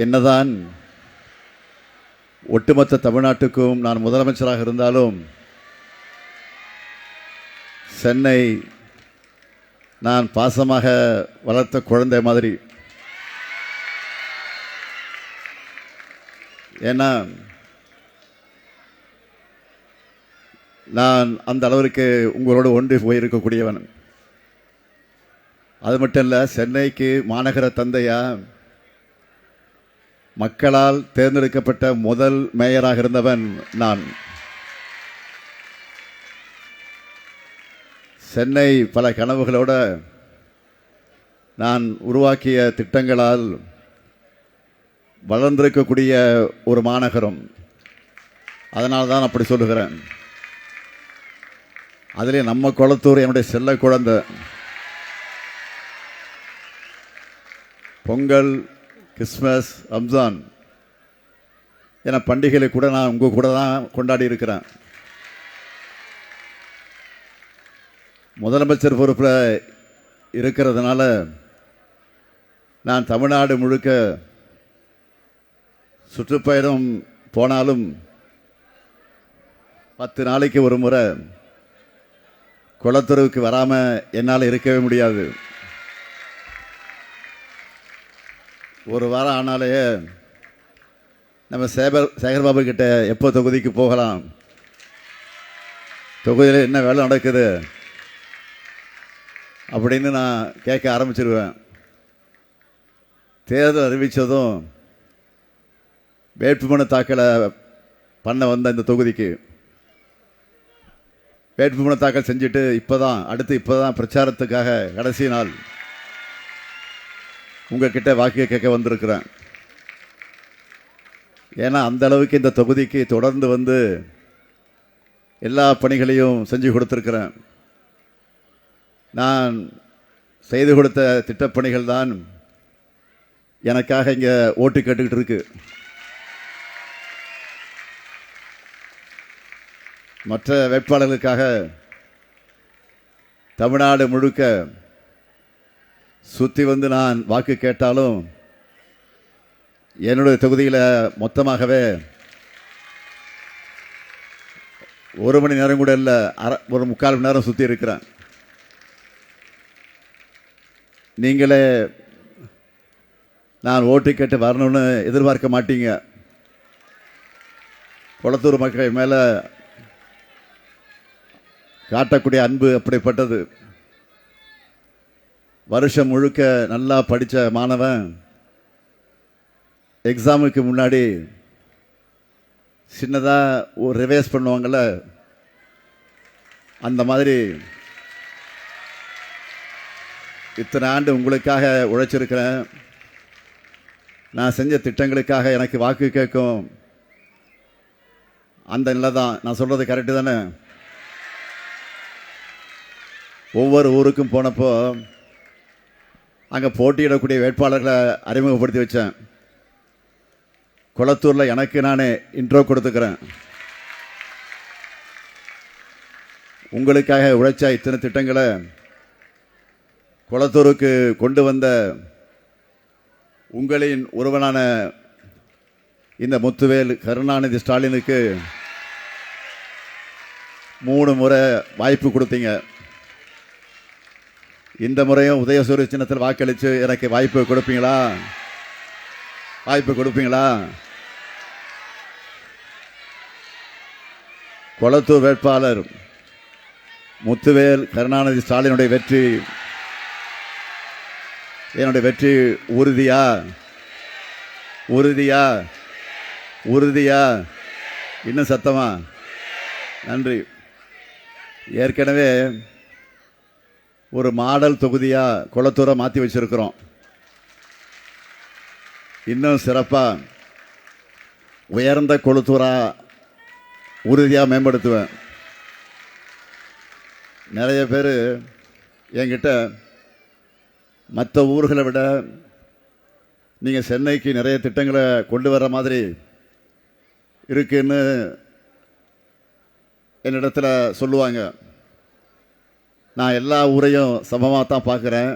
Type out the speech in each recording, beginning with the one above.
என்னதான் ஒட்டுமொத்த தமிழ்நாட்டுக்கும் நான் முதலமைச்சராக இருந்தாலும் சென்னை நான் பாசமாக வளர்த்த குழந்தை மாதிரி. ஏன்னா நான் அந்த அளவிற்கு உங்களோடு ஒன்றி போயிருக்கக்கூடியவன். அது மட்டும் இல்லை, சென்னைக்கு மாநகர தந்தையா மக்களால் தேர்ந்தெடுக்கப்பட்ட முதல் மேயராக இருந்தவன் நான். சென்னை பல கனவுகளோட நான் உருவாக்கிய திட்டங்களால் வளர்ந்திருக்கக்கூடிய ஒரு மாநகரம். அதனால தான் அப்படி சொல்லுகிறேன். அதிலே நம்ம கொளத்தூர் என்னுடைய செல்ல குழந்தை. பொங்கல், கிறிஸ்மஸ், ரம்ஜான் என பண்டிகைகளை கூட நான் உங்கள் கூட தான் கொண்டாடி இருக்கிறேன். முதலமைச்சர் பொறுப்பில் இருக்கிறதுனால நான் தமிழ்நாடு முழுக்க சுற்றுப்பயணம் போனாலும் 10 நாளைக்கு ஒரு முறை குளத்தூருக்கு வராமல் என்னால் இருக்கவே முடியாது. ஒரு வாரம் ஆனாலே நம்ம சேகர்பாபு கிட்ட எப்போ தொகுதிக்கு போகலாம், தொகுதியில் என்ன வேலை நடக்குது அப்படின்னு நான் கேட்க ஆரம்பிச்சிருவேன். தேர்தல் அறிவித்ததும் வேட்புமனு தாக்கலை பண்ண வந்த இந்த தொகுதிக்கு வேட்புமனு தாக்கல் செஞ்சுட்டு இப்போ தான் பிரச்சாரத்துக்காக கடைசி நாள் உங்ககிட்ட வாக்கு கேட்க வந்திருக்கிறேன். ஏன்னா அந்த அளவுக்கு இந்த தொகுதிக்கு தொடர்ந்து வந்து எல்லா பணிகளையும் செஞ்சு கொடுத்துருக்கிறேன். நான் செய்து கொடுத்த திட்டப்பணிகள் தான் எனக்காக இங்கே ஓட்டு கேட்டுக்கிட்டு இருக்கு. மற்ற வேட்பாளர்களுக்காக தமிழ்நாடு முழுக்க சுற்றி வந்து நான் வாக்கு கேட்டாலும் என்னுடைய தொகுதியில் மொத்தமாகவே 1 மணி நேரம் கூட இல்லை, ஒரு 3/4 மணி நேரம் சுற்றி இருக்கிறேன். நீங்களே நான் ஓட்டு கேட்டு வரணும்னு எதிர்பார்க்க மாட்டீங்க. குளத்தூர் மக்கள் மேலே காட்டக்கூடிய அன்பு அப்படிப்பட்டது. வருஷம் முழுக்க நல்லா படித்த மாணவன் எக்ஸாமுக்கு முன்னாடி சின்னதாக ஒரு ரிவைஸ் பண்ணுவாங்கள்ல, அந்த மாதிரி இத்தனை ஆண்டு உங்களுக்காக உழைச்சிருக்கிறேன். நான் செஞ்ச திட்டங்களுக்காக எனக்கு வாக்கு கேட்கும் அந்த நிலை தான். நான் சொல்கிறது கரெக்டு தானே? ஒவ்வொரு ஊருக்கும் போனப்போ அங்கே போட்டியிடக்கூடிய வேட்பாளர்களை அறிமுகப்படுத்தி வச்சேன். குளத்தூரில் எனக்கு நானே இன்ட்ரோ கொடுத்துக்கிறேன். உங்களுக்காக உழைச்ச இத்தனை திட்டங்களை குளத்தூருக்கு கொண்டு வந்த உங்களின் ஒருவனான இந்த முத்துவேல் கருணாநிதி ஸ்டாலினுக்கு 3 முறை வாய்ப்பு கொடுத்தீங்க. இந்த முறையும் உதயசூரிய சின்னத்தில் வாக்களித்து எனக்கு வாய்ப்பு கொடுப்பீங்களா? குளத்தூர் வேட்பாளர் முத்துவேல் கருணாநிதி ஸ்டாலினுடைய வெற்றி, என்னுடைய வெற்றி உறுதியா? இன்னும் சத்தமா? நன்றி. ஏற்கனவே ஒரு மாடல் தொகுதியாக குளத்தூரை மாற்றி வச்சிருக்கிறோம். இன்னும் சிறப்பாக உயர்ந்த குளத்தூராக உறுதியாக மேம்படுத்துவேன். நிறைய பேர் என்கிட்ட மற்ற ஊர்களை விட நீங்கள் சென்னைக்கு நிறைய திட்டங்களை கொண்டு வர மாதிரி இருக்குன்னு என்னிடத்தில் சொல்லுவாங்க. நான் எல்லா ஊரையும் சமமாக தான் பார்க்குறேன்.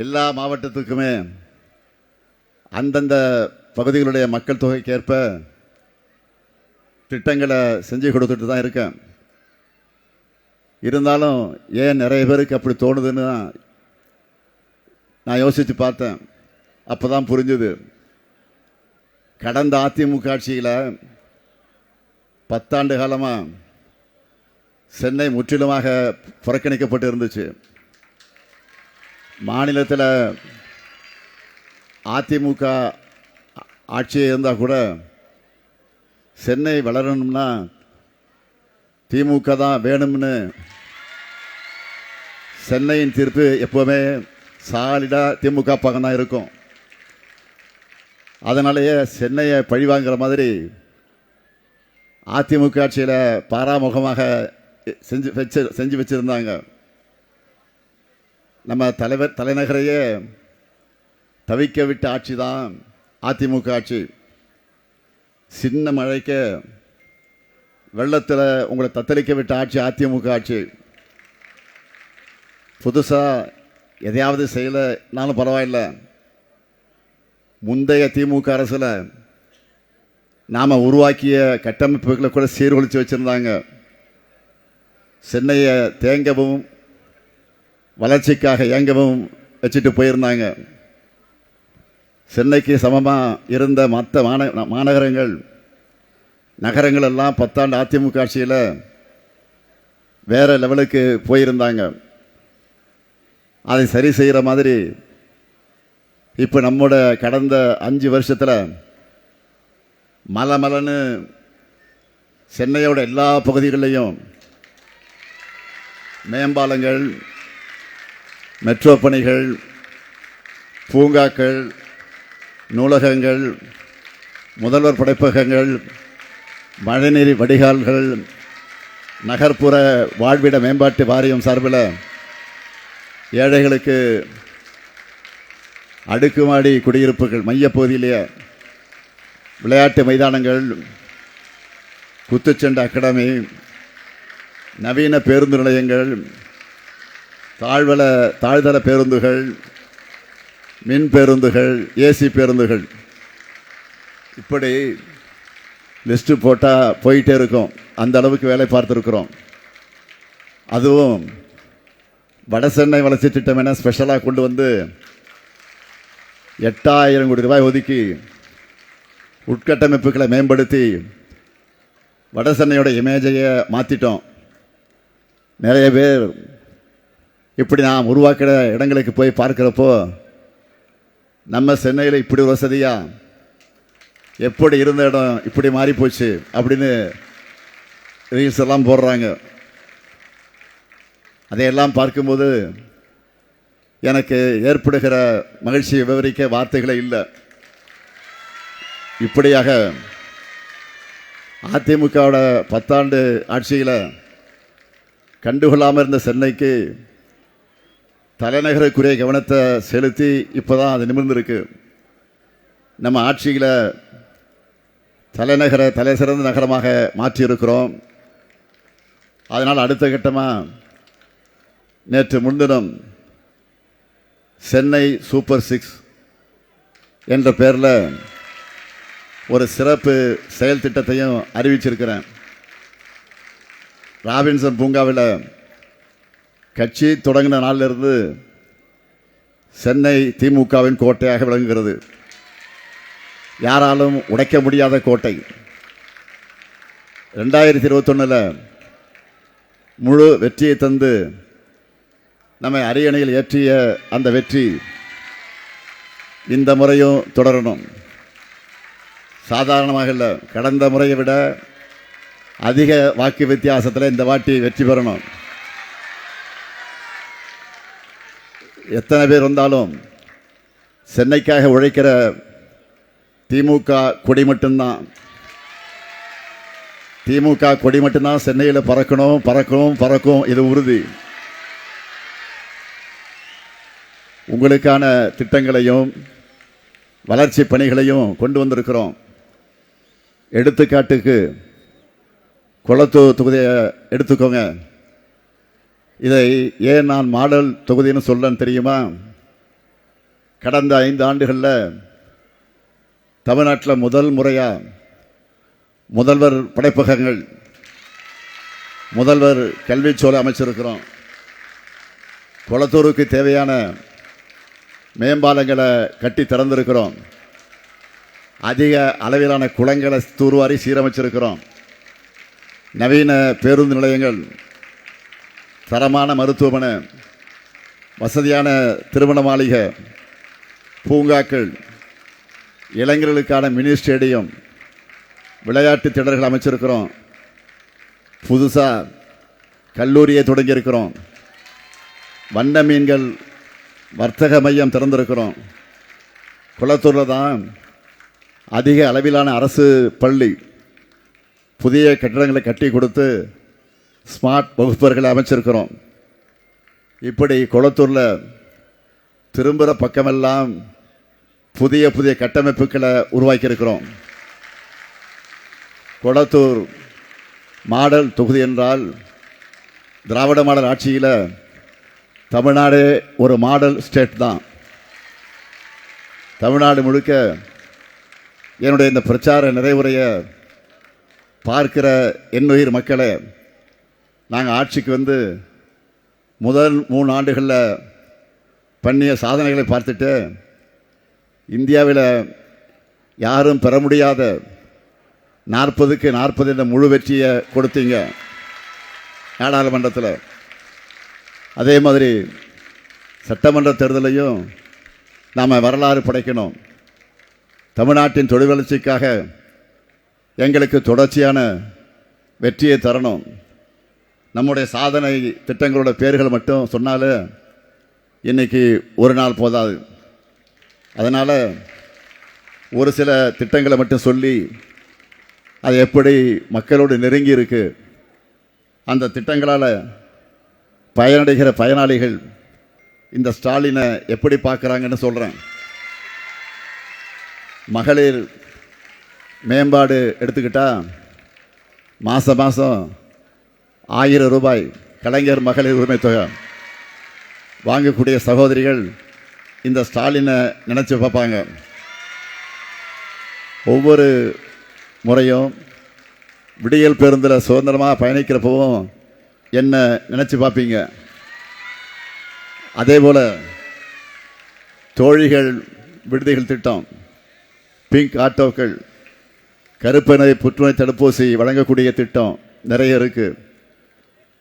எல்லா மாவட்டத்துக்குமே அந்தந்த பகுதிகளுடைய மக்கள் தொகைக்கேற்ப திட்டங்களை செஞ்சு கொடுத்துட்டு தான் இருக்கேன். இருந்தாலும் ஏன் நிறைய பேருக்கு அப்படி தோணுதுன்னு நான் யோசித்து பார்த்தேன். அப்போ தான் புரிஞ்சுது, கடந்த அதிமுக ஆட்சியில் 10 ஆண்டு காலமாக சென்னை முற்றிலுமாக புறக்கணிக்கப்பட்டு இருந்துச்சு. மாநிலத்தில் அதிமுக ஆட்சியே இருந்தால் கூட சென்னை வளரணும்னா திமுக தான் வேணும்னு சென்னையின் தீர்ப்பு எப்போவுமே சாலிடாக திமுக பக்கம் தான் இருக்கும். அதனாலேயே சென்னையை பழிவாங்கிற மாதிரி அதிமுக ஆட்சியில் பாராமுகமாக செஞ்சு வச்சுருந்தாங்க. நம்ம தலைநகரையே தவிக்க விட்ட ஆட்சி தான் அதிமுக ஆட்சி. சின்ன மழைக்கு வெள்ளத்தில் உங்களை தத்தளிக்க விட்ட ஆட்சி அதிமுக ஆட்சி. புதுசாக எதையாவது செய்யலைனாலும் பரவாயில்லை, முந்தைய திமுக அரசில் நாம் உருவாக்கிய கட்டமைப்புகளை கூட சீர்குலைச்சு வச்சுருந்தாங்க. சென்னையை தேங்கவும் வளர்ச்சிக்காக இயங்கவும் வச்சுட்டு போயிருந்தாங்க. சென்னைக்கு சமமாக இருந்த மற்ற மாநகரங்கள் நகரங்கள் எல்லாம் 10 ஆண்டு அதிமுக ஆட்சியில் வேறு லெவலுக்கு போயிருந்தாங்க. அதை சரி செய்கிற மாதிரி இப்போ நம்மோட கடந்த 5 வருஷத்தில் மலமலன்னு சென்னையோட எல்லா பகுதிகளிலையும் மேம்பாலங்கள், மெட்ரோ பணிகள், பூங்காக்கள், நூலகங்கள், முதல்வர் படைப்பகங்கள், மழைநீர் வடிகால்கள், நகர்ப்புற வாழ்விட மேம்பாட்டு வாரியம் சார்பில் ஏழைகளுக்கு அடுக்குமாடி குடியிருப்புகள், மையப்பகுதியிலேயே விளையாட்டு மைதானங்கள், குத்துச்சண்டை அகாடமி, நவீன பேருந்து நிலையங்கள், தாழ்தள பேருந்துகள், மின் பேருந்துகள், ஏசி பேருந்துகள், இப்படி லிஸ்ட்டு போட்டால் போயிட்டே இருக்கும். அந்த அளவுக்கு வேலை பார்த்துருக்குறோம். அதுவும் வட சென்னை வளர்ச்சி திட்டம் என ஸ்பெஷலாக கொண்டு வந்து 8000 கோடி ரூபாய் ஒதுக்கி உட்கட்டமைப்புகளை மேம்படுத்தி வட சென்னையோட இமேஜையை மாற்றிட்டோம். நிறைய பேர் இப்படி நாம் உருவாக்கிற இடங்களுக்கு போய் பார்க்குறப்போ நம்ம சென்னையில் இப்படி ஒரு வசதியாக, எப்படி இருந்த இடம் இப்படி மாறி போச்சு அப்படின்னு ரீல்ஸ் எல்லாம் போடுறாங்க. அதையெல்லாம் பார்க்கும்போது எனக்கு ஏற்படுகிற மகிழ்ச்சியை விவரிக்க வார்த்தைகளே இல்லை. இப்படியாக அதிமுகவோட 10 ஆண்டு ஆட்சியில் கண்டுகொள்ளாமல் இருந்த சென்னைக்கு தலைநகருக்குரிய கவனத்தை செலுத்தி இப்போ தான் அது நிமிர்ந்திருக்கு. நம்ம ஆட்சியில் தலைநகரை தலை சிறந்த நகரமாக மாற்றியிருக்கிறோம். அதனால் அடுத்த கட்டமாக நேற்று முன்தினம் சென்னை சூப்பர் 6 என்ற பெயரில் ஒரு சிறப்பு செயல் திட்டத்தையும் அறிவிச்சிருக்கிறேன். ராபின்சன் பூங்காவில் கட்சி தொடங்கின நாளிலிருந்து சென்னை திமுகவின் கோட்டையாக விளங்குகிறது. யாராலும் உடைக்க முடியாத கோட்டை. 2021 முழு வெற்றியை தந்து நம்மை அரியணையில் ஏற்றிய அந்த வெற்றி இந்த முறையும் தொடரணும். சாதாரணமாக இல்லை, கடந்த முறையை விட அதிக வாக்கு வித்தியாசத்தில் இந்த வாட்டி வெற்றி பெறணும். எத்தனை பேர் வந்தாலும் சென்னைக்காக உழைக்கிற திமுக கொடி மட்டும்தான். திமுக கொடி மட்டும்தான் சென்னையில் பறக்கணும், பறக்கும், பறக்கும். இது உறுதி. உங்களுக்கான திட்டங்களையும் வளர்ச்சி பணிகளையும் கொண்டு வந்திருக்கிறோம். எடுத்துக்காட்டுக்கு குளத்தூர் தொகுதியை எடுத்துக்கோங்க. இதை ஏன் நான் மாடல் தொகுதின்னு சொல்றேன்னு தெரியுமா? கடந்த 5 ஆண்டுகளில் தமிழ்நாட்டில் முதல் முறையாக முதல்வர் படைப்பகங்கள், முதல்வர் கல்விச்சோலை அமைச்சிருக்கிறோம். கொளத்தூருக்கு தேவையான மேம்பாலங்களை கட்டி திறந்திருக்கிறோம். அதிக அளவிலான குளங்களை தூர்வாரி சீரமைச்சிருக்கிறோம். நவீன பேருந்து நிலையங்கள், தரமான மருத்துவமனை, வசதியான திருமண மாளிகை, பூங்காக்கள், இளைஞர்களுக்கான மினி ஸ்டேடியம், விளையாட்டு திடல்கள் அமைச்சிருக்கிறோம். புதுசாக கல்லூரியை தொடங்கியிருக்கிறோம். வண்ண மீன்கள் வர்த்தக மையம் திறந்திருக்கிறோம். குளத்தூரில் தான் அதிக அளவிலான அரசு பள்ளி, புதிய கட்டிடங்களை கட்டி கொடுத்து ஸ்மார்ட் வகுப்பறைகளை அமைச்சிருக்கிறோம். இப்படி குளத்தூரில் திரும்புகிற பக்கமெல்லாம் புதிய புதிய கட்டமைப்புகளை உருவாக்கியிருக்கிறோம். கொளத்தூர் மாடல் தொகுதி என்றால் திராவிட மாடல் ஆட்சியில் தமிழ்நாடு ஒரு மாடல் ஸ்டேட் தான். தமிழ்நாடு முழுக்க என்னுடைய இந்த பிரச்சார நிறைவுரையை பார்க்கிற என்னுயிர் மக்களை, நாங்கள் ஆட்சிக்கு வந்து முதல் 3 ஆண்டுகளில் பண்ணிய சாதனைகளை பார்த்துட்டு இந்தியாவில் யாரும் பெற முடியாத 40க்கு 40 என்ற முழு வெற்றியை கொடுத்தீங்க நாடாளுமன்றத்தில். அதே மாதிரி சட்டமன்ற தேர்தலையும் நாம் வரலாறு படைக்கணும். தமிழ்நாட்டின் தொழில் வளர்ச்சிக்காக எங்களுக்கு தொடர்ச்சியான வெற்றியை தரணும். நம்முடைய சாதனை திட்டங்களோட பேர்கள் மட்டும் சொன்னாலும் இன்றைக்கி ஒரு நாள் போதாது. அதனால் ஒரு சில திட்டங்களை மட்டும் சொல்லி அது எப்படி மக்களோடு நெருங்கி இருக்கு, அந்த திட்டங்களால் பயனடைகிற பயனாளிகள் இந்த ஸ்டாலினை எப்படி பார்க்குறாங்கன்னு சொல்கிறேன். மகளிர் மேம்பாடு எடுத்துக்கிட்டால் மாதம் 1000 ரூபாய் கலைஞர் மகளிர் உரிமை தொகை வாங்கக்கூடிய சகோதரிகள் இந்த ஸ்டாலினை நினச்சி பார்ப்பாங்க. ஒவ்வொரு முறையும் விடியல் பேருந்தில் சுதந்திரமாக பயணிக்கிறப்பவும் என்ன நினச்சி பார்ப்பீங்க. அதே போல் தோழிகள் விடுதிகள் திட்டம், பிங்க் ஆட்டோக்கள், கருப்பை புற்றுநோய் தடுப்பூசி வழங்கக்கூடிய திட்டம் நிறைய இருக்குது.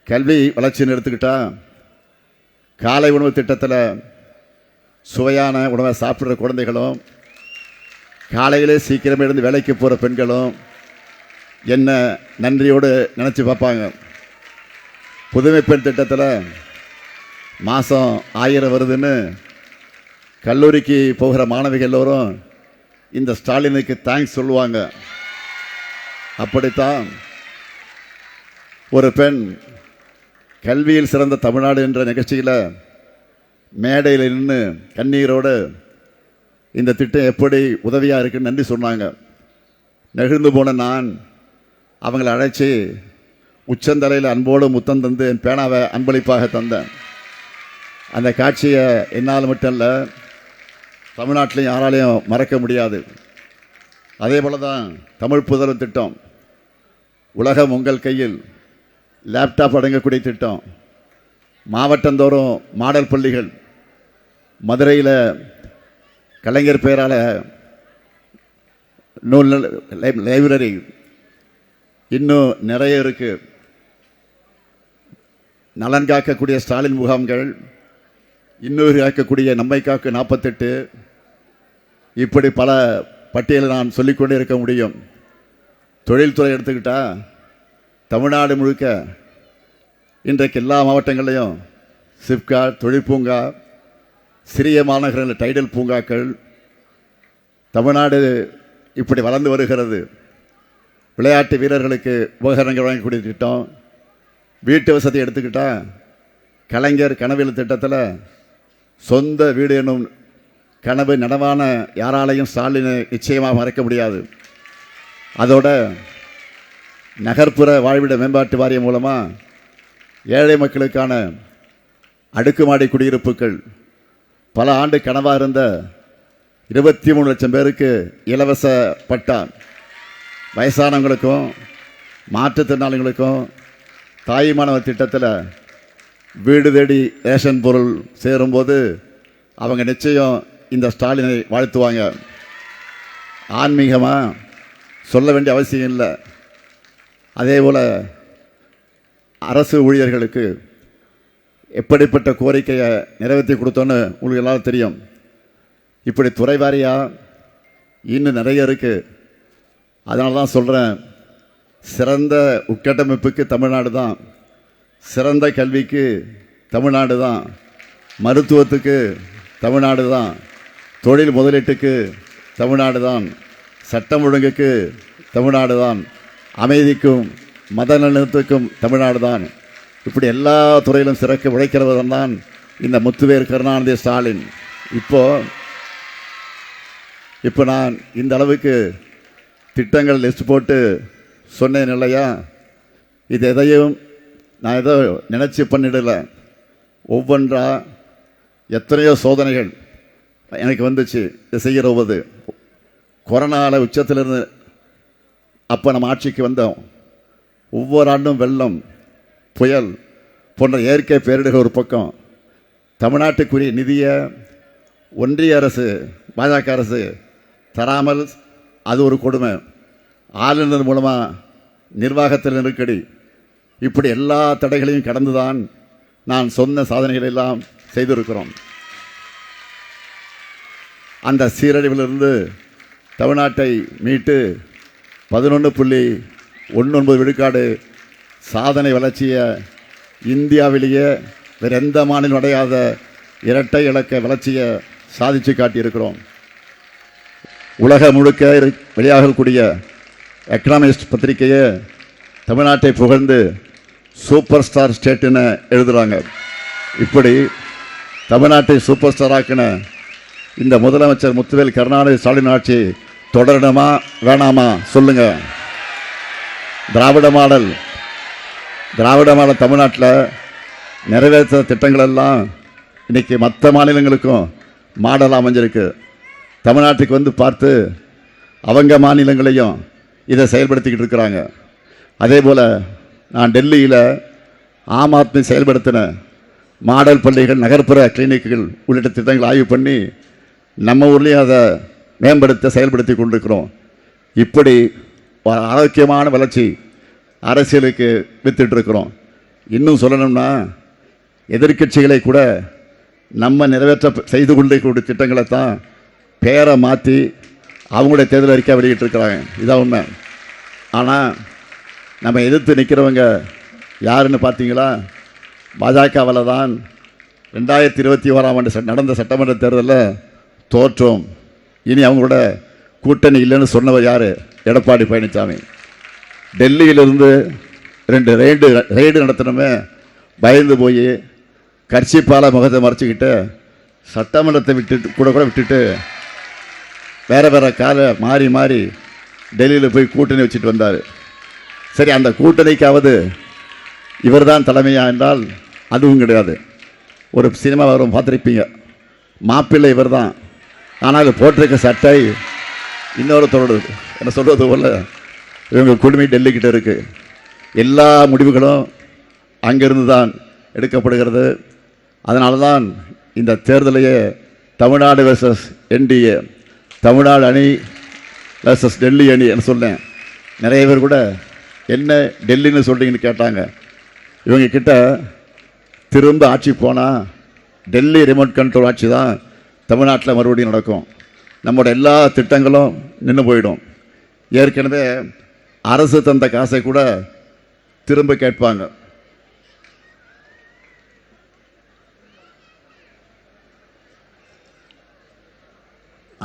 கல்வி வளர்ச்சின்னு எடுத்துக்கிட்டால் காலை உணவு திட்டத்தில் சுவையான உணவை சாப்பிட்ற குழந்தைகளும் காலையிலே சீக்கிரமே இருந்து வேலைக்கு போகிற பெண்களும் என்ன நன்றியோடு நினச்சி பார்ப்பாங்க. புதுமை பெண் திட்டத்தில் மாதம் 1000 வருதுன்னு கல்லூரிக்கு போகிற மாணவிகள் எல்லோரும் இந்த ஸ்டாலினுக்கு தேங்க்ஸ் சொல்லுவாங்க. அப்படித்தான் ஒரு பெண் கல்வியில் சிறந்த தமிழ்நாடு என்ற நிகழ்ச்சியில் மேடையில் நின்று கண்ணீரோடு இந்த திட்டம் எப்படி உதவியாக இருக்குன்னு நன்றி சொன்னாங்க. நெகிழ்ந்து போன நான் அவங்களை அழைச்சி உச்சந்தலையில் அன்போடு முத்தம் தந்து என் பேனாவை அன்பளிப்பாக தந்தேன். அந்த காட்சியை என்னால் மட்டும் இல்லை, தமிழ்நாட்டிலையும் யாராலையும் மறக்க முடியாது. அதே போல் தான் தமிழ் புதல்வன் திட்டம், உலகம் உங்கள் கையில், லேப்டாப் அடங்கக்கூடிய திட்டம், மாவட்டந்தோறும் மாடல் பள்ளிகள், மதுரையில் கலைஞர் பெயரால் நூல் லைப்ரரி, இன்னும் நிறைய இருக்குது. நலன் காக்கக்கூடிய ஸ்டாலின் முகாம்கள், இன்னொரு காக்கக்கூடிய நம்மை காக்க 48, இப்படி பல பட்டியலை நான் சொல்லிக்கொண்டே இருக்க முடியும். தொழில்துறை எடுத்துக்கிட்டால் தமிழ்நாடு முழுக்க இன்றைக்கு எல்லா மாவட்டங்களையும் சிப்காட், தொழிற்பூங்கா, சிறிய மாநகரங்களில் டைடல் பூங்காக்கள், தமிழ்நாடு இப்படி வளர்ந்து வருகிறது. விளையாட்டு வீரர்களுக்கு உபகரணங்கள் வழங்கக்கூடிய திட்டம், வீட்டு வசதி எடுத்துக்கிட்டால் கலைஞர் கனவில் திட்டத்தில் சொந்த வீடு என்னும் கனவு நனவான யாராலையும் ஸ்டாலினை நிச்சயமாக மறைக்க முடியாது. அதோட நகர்ப்புற வாழ்விட மேம்பாட்டு வாரியம் மூலமாக ஏழை மக்களுக்கான அடுக்குமாடி குடியிருப்புகள், பல ஆண்டு கனவாக இருந்த 23 லட்சம் பேருக்கு இலவச பட்டா, வயசானவங்களுக்கும் மாற்றுத்திறனாளிகளுக்கும் தாய்மானவர் திட்டத்தில் வீடு தேடி ரேஷன் பொருள் சேரும்போது அவங்க நிச்சயம் இந்த ஸ்டாலினை வாழ்த்துவாங்க. ஆன்மீகமாக சொல்ல வேண்டிய அவசியம் இல்லை. அதே போல் அரசு ஊழியர்களுக்கு எப்படிப்பட்ட கோரிக்கையை நிறைவேற்றி கொடுத்தோன்னு உங்களுக்கு எல்லாரும் தெரியும். இப்படி துறை வாரியாக இன்னும் நிறைய இருக்குது. அதனால தான் சொல்கிறேன், சிறந்த உட்கட்டமைப்புக்கு தமிழ்நாடு தான், சிறந்த கல்விக்கு தமிழ்நாடு தான், மருத்துவத்துக்கு தமிழ்நாடு தான், தொழில் முதலீட்டுக்கு தமிழ்நாடு தான், சட்டம் ஒழுங்குக்கு தமிழ்நாடு தான், அமைதிக்கும் மத நல்லிணக்கத்துக்கும் தமிழ்நாடு தான். இப்படி எல்லா துறையிலும் சிறக்க உழைக்கிறவன் தான் இந்த முத்துவேல் கருணாநிதி ஸ்டாலின். இப்போ நான் இந்த அளவுக்கு திட்டங்கள் லிஸ்ட் போட்டு சொன்னேன் இல்லையா, இது எதையும் நான் ஏதோ நினச்சி பண்ணிடலை. ஒவ்வொன்றா எத்தனையோ சோதனைகள் எனக்கு வந்துச்சு இதை செய்கிற போது. கொரோனாவில் உச்சத்திலிருந்து அப்போ நம்ம ஆட்சிக்கு வந்தோம். ஒவ்வொரு ஆண்டும் வெள்ளம், புயல் போன்ற இயற்கை பேரிடர்கள் ஒரு பக்கம், தமிழ்நாட்டுக்குரிய நிதியை ஒன்றிய அரசு பாஜக அரசு தராமல் அது ஒரு கொடுமை, ஆளுநர் மூலமாக நிர்வாகத்தில் நெருக்கடி, இப்படி எல்லா தடைகளையும் கடந்து தான் நான் சொன்ன சாதனைகள் எல்லாம் செய்திருக்கிறோம். அந்த சீரழிவிலிருந்து தமிழ்நாட்டை மீட்டு 11.19 விழுக்காடு சாதனை வளர்ச்சியை இந்தியாவிலேயே வேறு எந்த மாநிலம் அடையாத இரட்டை இலக்க வளர்ச்சியை சாதித்து காட்டியிருக்கிறோம். உலக முழுக்க வெளியாகக்கூடிய எக்கனாமிஸ்ட் பத்திரிகையை தமிழ்நாட்டை புகழ்ந்து சூப்பர் ஸ்டார் ஸ்டேட்டுன்னு எழுதுகிறாங்க. இப்படி தமிழ்நாட்டை சூப்பர் ஸ்டார் ஆக்கின இந்த முதலமைச்சர் முத்துவேல் கருணாநிதி ஸ்டாலின் ஆட்சி தொடரணுமா வேணாமா சொல்லுங்கள். திராவிட மாடல் தமிழ்நாட்டில் நிறைவேற்ற திட்டங்களெல்லாம் இன்றைக்கி மற்ற மாநிலங்களுக்கும் மாடல் அமைஞ்சிருக்கு. தமிழ்நாட்டுக்கு வந்து பார்த்து அவங்க மாநிலங்களையும் இதை செயல்படுத்திக்கிட்டு இருக்கிறாங்க. அதே போல் நான் டெல்லியில் ஆம் ஆத்மி செயல்படுத்தின மாடல் பள்ளிகள், நகர்ப்புற கிளினிக்குகள் உள்ளிட்ட திட்டங்களை ஆய்வு பண்ணி நம்ம ஊர்லேயும் அதை மேம்படுத்த செயல்படுத்தி கொண்டிருக்கிறோம். இப்படி ஆரோக்கியமான வளர்ச்சி அரசியலுக்கு வித்துட்ருக்கிறோம். இன்னும் சொல்லணும்னா எதிர்க்கட்சிகளை கூட நம்ம நிறைவேற்ற செய்து கொண்டிருக்கக்கூடிய திட்டங்களை தான் பேரை மாற்றி அவங்களுடைய தேர்தல் அறிக்கை வெளியிட்டிருக்கிறாங்க. இதான் உண்மை. ஆனால் நம்ம எதிர்த்து நிற்கிறவங்க யாருன்னு பார்த்தீங்களா? பாஜகவில் தான் 2021ஆம் ஆண்டு நடந்த சட்டமன்ற தேர்தலில் தோற்றோம். இனி அவங்களோட கூட்டணி இல்லைன்னு சொன்னவர் யார்? எடப்பாடி பழனிசாமி. டெல்லியிலிருந்து 2 ரெய்டு நடத்தினமே பயந்து போய் கர்ச்சிப்பால முகத்தை மறைச்சிக்கிட்டு சட்டமன்றத்தை கூட விட்டுட்டு வேறு காலை மாறி டெல்லியில் போய் கூட்டணி வச்சுட்டு வந்தார். சரி, அந்த கூட்டணிக்காவது இவர் தான் தலைமையா என்றால் அதுவும் கிடையாது. ஒரு சினிமா வரும் பார்த்துருப்பீங்க, மாப்பிள்ளை இவர் தான், ஆனால் போட்டிருக்க சட்டை இன்னொருத்தரோடு என்ன சொல்கிறது போல் இவங்க குடுமி டெல்லிக்கிட்ட இருக்குது. எல்லா முடிவுகளும் அங்கிருந்து தான் எடுக்கப்படுகிறது. அதனால தான் இந்த தேர்தலையே தமிழ்நாடு வெர்சஸ் என்டிஏ, தமிழ்நாடு அணி வெர்சஸ் டெல்லி அணி என்று சொன்னேன். நிறைய பேர் கூட என்ன டெல்லின்னு சொல்கிறீங்கன்னு கேட்டாங்க. இவங்க கிட்ட திரும்ப ஆட்சி போனால் டெல்லி ரிமோட் கண்ட்ரோல் ஆட்சி தான் தமிழ்நாட்டில் மறுபடியும் நடக்கும். நம்மளோட எல்லா திட்டங்களும் நின்று போயிடும். ஏற்கனவே அரசு தந்த காசை கூட திரும்ப கேட்பாங்க.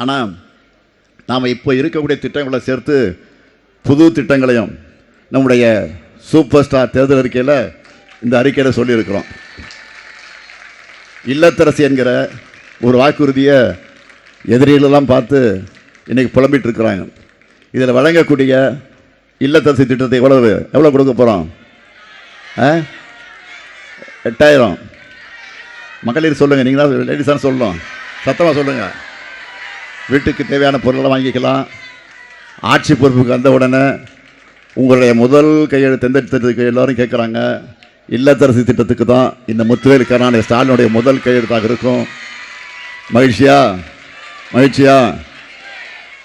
ஆனால் நாம் இப்போ இருக்கக்கூடிய திட்டங்களை சேர்த்து புது திட்டங்களையும் நம்முடைய சூப்பர் ஸ்டார் தேர்தல் அறிக்கையில் இந்த அறிக்கையில் சொல்லியிருக்கிறோம். இல்லத்தரசி என்கிற ஒரு வாக்குறுதியை எதிரிகளெல்லாம் பார்த்து இன்றைக்கி புலம்பிட்டு இருக்கிறாங்க. இதில் வழங்கக்கூடிய இல்லத்தரசி திட்டத்தை எவ்வளோ கொடுக்க போகிறோம்? 8000. மகளிர் சொல்லுங்கள், நீங்களா லேடிஸான சொல்லணும், சத்தமாக சொல்லுங்கள். வீட்டுக்கு தேவையான பொருளை வாங்கிக்கலாம். ஆட்சி பொறுப்புக்கு வந்த உடனே உங்களுடைய முதல் கையெழுத்து எந்த திட்டத்துக்கு எல்லோரும் கேட்குறாங்க, இல்லத்தரசி திட்டத்துக்கு தான் இந்த முத்துவேல் கருணாநிதி ஸ்டாலினுடைய முதல் கையெழுத்தாக இருக்கும். மகிழ்ச்சியா? மகிழ்ச்சியா?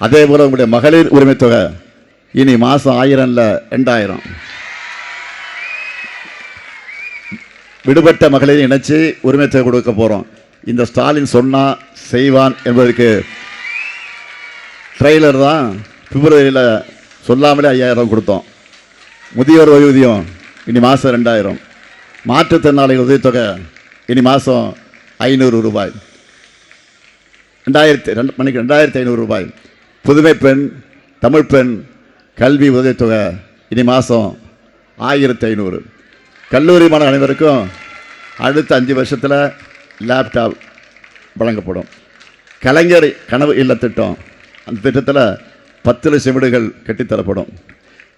அதே போல் உங்களுடைய மகளிர் உரிமை தொகை இனி மாதம் 1000 இல்லை 2000. விடுபட்ட மகளிர் இணைச்சி உரிமை தொகை கொடுக்க போகிறோம். இந்த ஸ்டாலின் சொன்னால் செய்வான் என்பதற்கு ட்ரெய்லர் தான். பிப்ரவரியில் சொல்லாமலே 5000 கொடுத்தோம். முதியோர் ஓய்வூதியம் இனி மாதம் 2000. மாற்றுத்திறனாளிகள் உதவித்தொகை இனி மாதம் 500 ரூபாய். 2500 ரூபாய். புதுமை பெண், தமிழ் பெண் கல்வி உதவித்தொகை இனி மாதம் 1500. கல்லூரி மாணவ அனைவருக்கும் அடுத்த 5 வருஷத்தில் லேப்டாப் வழங்கப்படும். கலைஞர் கனவு இல்ல திட்டம், அந்த திட்டத்தில் 10 லட்சம் வீடுகள் கட்டித்தரப்படும்.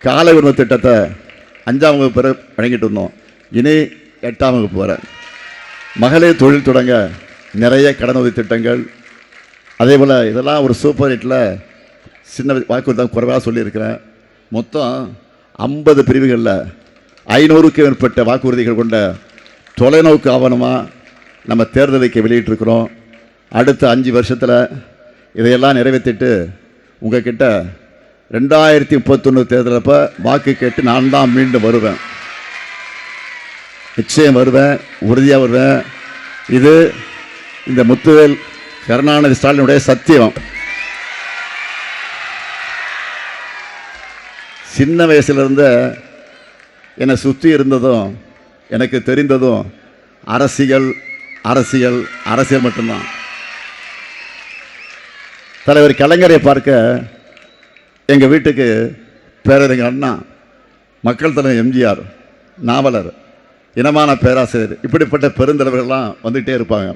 காலை உணவு திட்டத்தை 5ஆம் வகுப்பு வரை வழங்கிட்டு இருந்தோம், இனி 8ஆம் வகுப்பு வரை. மகளிர் தொழில் தொடங்க நிறைய கடனுதவி திட்டங்கள். அதே போல் இதெல்லாம் ஒரு சூப்பர் ஹிட்டில் சின்ன வாக்குறுதி தான் குறைவாக சொல்லியிருக்கிறேன். மொத்தம் 50 பிரிவுகளில் 500க்கும் மேற்பட்ட வாக்குறுதிகள் கொண்ட தொலைநோக்கு ஆவணமாக நம்ம தேர்தலுக்கு வெளியிட்டிருக்கிறோம். அடுத்த 5 வருஷத்தில் இதையெல்லாம் நிறைவேற்றிட்டு உங்ககிட்ட 2031 தேர்தலப்போ வாக்கு கேட்டு நான் தான் மீண்டும் வருவேன். நிச்சயம் வருவேன், உறுதியாக வருவேன். இது இந்த முத்துவேல் கருணாநிதி ஸ்டாலினுடைய சத்தியம். சின்ன வயசுலேருந்து என்னை சுற்றி இருந்ததும் எனக்கு தெரிந்ததும் அரசியல் அரசியல் அரசியல் மட்டும்தான். தலைவர் கலைஞரை பார்க்க எங்கள் வீட்டுக்கு பேரறிஞர் அண்ணா, மக்கள் தலைவர் எம்ஜிஆர், நாவலர், இனமான பேராசிரியர், இப்படிப்பட்ட பெருந்தலைவர்கள்லாம் வந்துகிட்டே இருப்பாங்க.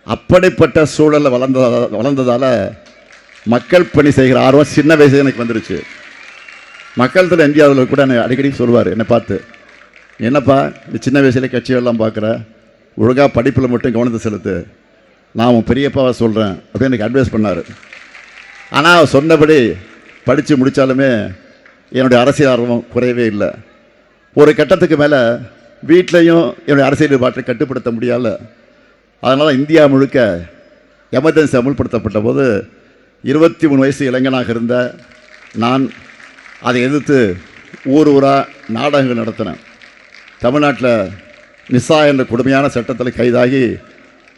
அப்படிப்பட்ட சூழலில் வளர்ந்ததால் மக்கள் பணி செய்கிற ஆர்வம் சின்ன வயசு எனக்கு வந்துருச்சு. மக்கள் தலைவர் எம்ஜிஆர் கூட என்னை அடிக்கடி சொல்லுவார், என்னை பார்த்து, என்னப்பா இந்த சின்ன வயசுலேயே கட்சிகள்லாம் பார்க்குற, ஒழுங்காக படிப்பில் மட்டும் கவனத்தை செலுத்து, நான் உன் பெரியப்பாவை சொல்கிறேன் அப்படின்னு எனக்கு அட்வைஸ் பண்ணார். ஆனால் அவர் சொன்னபடி படித்து முடித்தாலுமே என்னுடைய அரசியல் ஆர்வம் குறையவே இல்லை. ஒரு கட்டத்துக்கு மேலே வீட்லேயும் என்னுடைய அரசியல் பாட்டை கட்டுப்படுத்த முடியல. அதனால் இந்தியா முழுக்க எமர்ஜென்சி அமுல்படுத்தப்பட்ட போது 23 வயசு இளைஞனாக இருந்த நான் அதை எதிர்த்து ஊராக நாடகங்கள் நடத்தினேன். தமிழ்நாட்டில் நிசா என்ற கொடுமையான சட்டத்தில் கைதாகி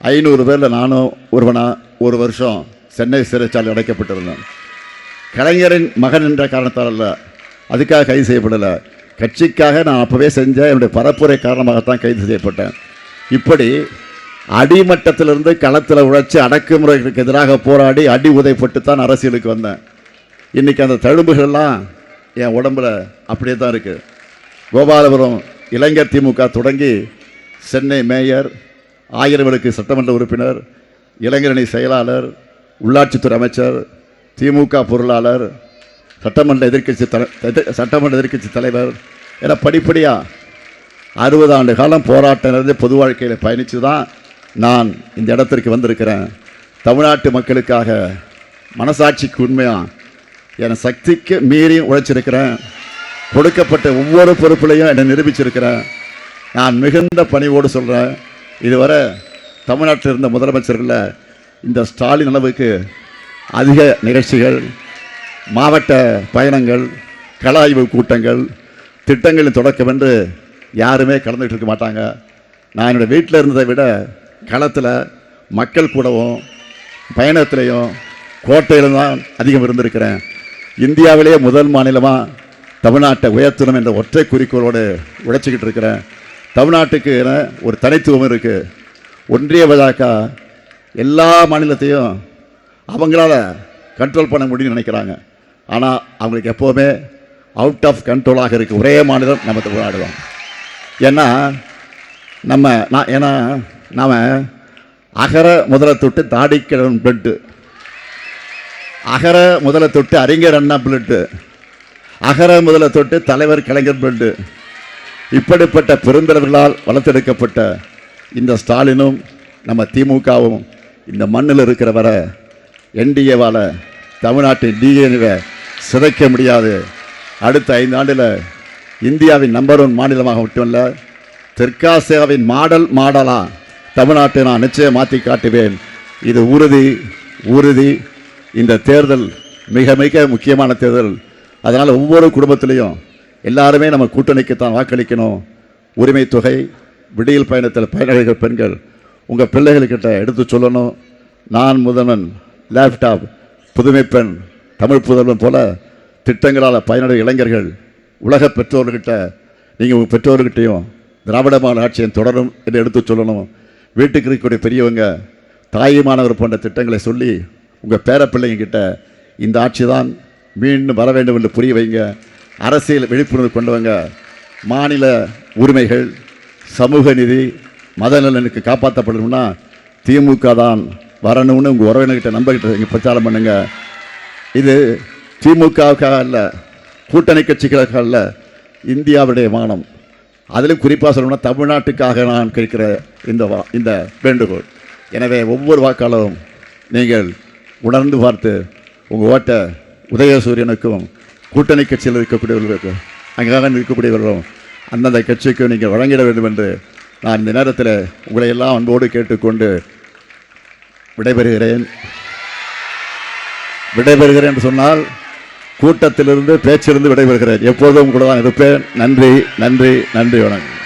500 பேரில் நானும் ஒருவனாக 1 வருஷம் சென்னை சிறைச்சாலை அடைக்கப்பட்டிருந்தேன். கலைஞரின் மகன் என்ற காரணத்தால் அல்ல, அதுக்காக கைது செய்யப்படலை. கட்சிக்காக நான் அப்போவே செஞ்ச என்னுடைய பரப்புரை காரணமாகத்தான் கைது செய்யப்பட்டேன். இப்படி அடிமட்டத்திலிருந்து களத்தில் உழைச்சி அடக்குமுறைகளுக்கு எதிராக போராடி அடி உதைப்பட்டு தான் அரசியலுக்கு வந்தேன். இன்றைக்கி அந்த தழும்புகள்லாம் என் உடம்பில் அப்படியே தான் இருக்குது. கோபாலபுரம் இளைஞர் திமுக தொடங்கி சென்னை மேயர், 1000 விளக்கு சட்டமன்ற உறுப்பினர், இளைஞரணி செயலாளர், உள்ளாட்சித்துறை அமைச்சர், திமுக பொருளாளர், சட்டமன்ற எதிர்க்கட்சி தலைவர் என படிப்படியாக 60 ஆண்டு காலம் போராட்டம் நிறைந்த பொது வாழ்க்கையில் பயணித்து தான் நான் இந்த இடத்திற்கு வந்திருக்கிறேன். தமிழ்நாட்டு மக்களுக்காக மனசாட்சிக்கு உண்மையாக என் சக்திக்கு மீறி உழைச்சிருக்கிறேன். கொடுக்கப்பட்ட ஒவ்வொரு பொறுப்புலையும் என்னை நிரூபிச்சிருக்கிறேன். நான் மிகுந்த பணிவோடு சொல்கிறேன், இதுவரை தமிழ்நாட்டில் இருந்த முதலமைச்சர்களில் இந்த ஸ்டாலின் அளவுக்கு அதிக நிகழ்ச்சிகள், மாவட்ட பயணங்கள், கள ஆய்வு கூட்டங்கள், திட்டங்களின் தொடக்கம் என்று யாருமே கலந்துக்கிட்டு இருக்க மாட்டாங்க. நான் என்னுடைய வீட்டில் இருந்ததை விட களத்தில் மக்கள் கூடவும் பயணத்திலையும் கோட்டையிலும் தான் அதிகம் இருந்திருக்கிறேன். இந்தியாவிலேயே முதல் மாநிலமாக தமிழ்நாட்டை உயர்த்தணும் என்ற ஒற்றை குறிக்கோளோடு உழைச்சிக்கிட்டு இருக்கிறேன். தமிழ்நாட்டுக்கு ஒரு தனித்துவம் இருக்குது. ஒன்றிய பாஜக எல்லா மாநிலத்தையும் அவங்களால கண்ட்ரோல் பண்ண முடியும்னு நினைக்கிறாங்க. ஆனால் அவங்களுக்கு எப்போவுமே அவுட் ஆஃப் கண்ட்ரோலாக இருக்குது ஒரே மாநிலம் நம்ம தமிழ்நாடு தான். ஏன்னா நாம் அகர முதல தொட்டு தாடிக்கிழவன் பிளட்டு, அகர முதல தொட்டு அறிஞர் அண்ணா பிளட்டு, அகர முதல தொட்டு தலைவர் கலைஞர் பிளட்டு, இப்படிப்பட்ட பெருந்தலைவர்களால் வளர்த்தெடுக்கப்பட்ட இந்த ஸ்டாலினும் நம்ம திமுகவும் இந்த மண்ணில் இருக்கிற வரை என்டிஏவால் தமிழ்நாட்டின் டிஎன்ஏவை சிதைக்க முடியாது. அடுத்த 5 ஆண்டில் இந்தியாவின் நம்பர் 1 மாநிலமாக மட்டுமல்ல, தெற்காசியாவின் மாடலாக தமிழ்நாட்டை நான் நிச்சயம் மாற்றி காட்டுவேன். இது உறுதி உறுதி. இந்த தேர்தல் மிக மிக முக்கியமான தேர்தல். அதனால் ஒவ்வொரு குடும்பத்திலையும் எல்லாருமே நம்ம கூட்டணிக்குத்தான் வாக்களிக்கணும். உரிமை தொகை, விடியல் பயணத்தில் பயனடைகிற பெண்கள் உங்கள் பிள்ளைகள்கிட்ட எடுத்து சொல்லணும். நான் முதல்வன், லேப்டாப், புதுமை பெண், தமிழ் புதல்வன் போல திட்டங்களால் பயனடைய இளைஞர்கள் உலக பெற்றோர்கிட்ட நீங்கள் உங்கள் பெற்றோர்கிட்டையும் திராவிட மாடல் ஆட்சியை தொடரும் என்று எடுத்து சொல்லணும். வீட்டுக்கு இருக்கக்கூடிய பெரியவங்க, தாயுமானவர் போன்ற திட்டங்களை சொல்லி உங்கள் பேர பிள்ளைங்கிட்ட இந்த ஆட்சி தான் மீண்டும் வர வேண்டும் என்று புரிய வைங்க. அரசியல் விழிப்புணர்வு கொண்டவங்க, மாநில உரிமைகள், சமூக நீதி, மத நலனுக்கு காப்பாற்றப்படணும்னா திமுக தான் வரணும்னு உங்கள் உறவினர்கிட்ட நம்பர்கிட்ட இங்கே பிரச்சாரம் பண்ணுங்க. இது திமுகவுக்காக அல்ல, கூட்டணி கட்சிகளுக்காக அல்ல, இந்தியாவுடைய மானம். அதிலும் குறிப்பாக சொல்லணும்னா தமிழ்நாட்டுக்காக நான் கேட்கிற இந்த வேண்டுகோள். எனவே ஒவ்வொரு வாக்காளரும் நீங்கள் உணர்ந்து பார்த்து உங்கள் ஓட்டை உதயசூரியனுக்கும் கூட்டணி கட்சியில் இருக்கக்கூடியவர்களுக்கும் அங்காக இருக்கக்கூடியவர்களும் அந்தந்த கட்சிக்கும் நீங்கள் வழங்கிட வேண்டும் என்று நான் இந்த நேரத்தில் உங்களை எல்லாம் அன்போடு கேட்டுக்கொண்டு விடைபெறுகிறேன் என்று சொன்னால் கூட்டத்திலிருந்து பேச்சிலிருந்து விடைபெறுகிறேன். எப்போதும் கூட தான் இருப்பேன். நன்றி, நன்றி, நன்றி, வணக்கம்.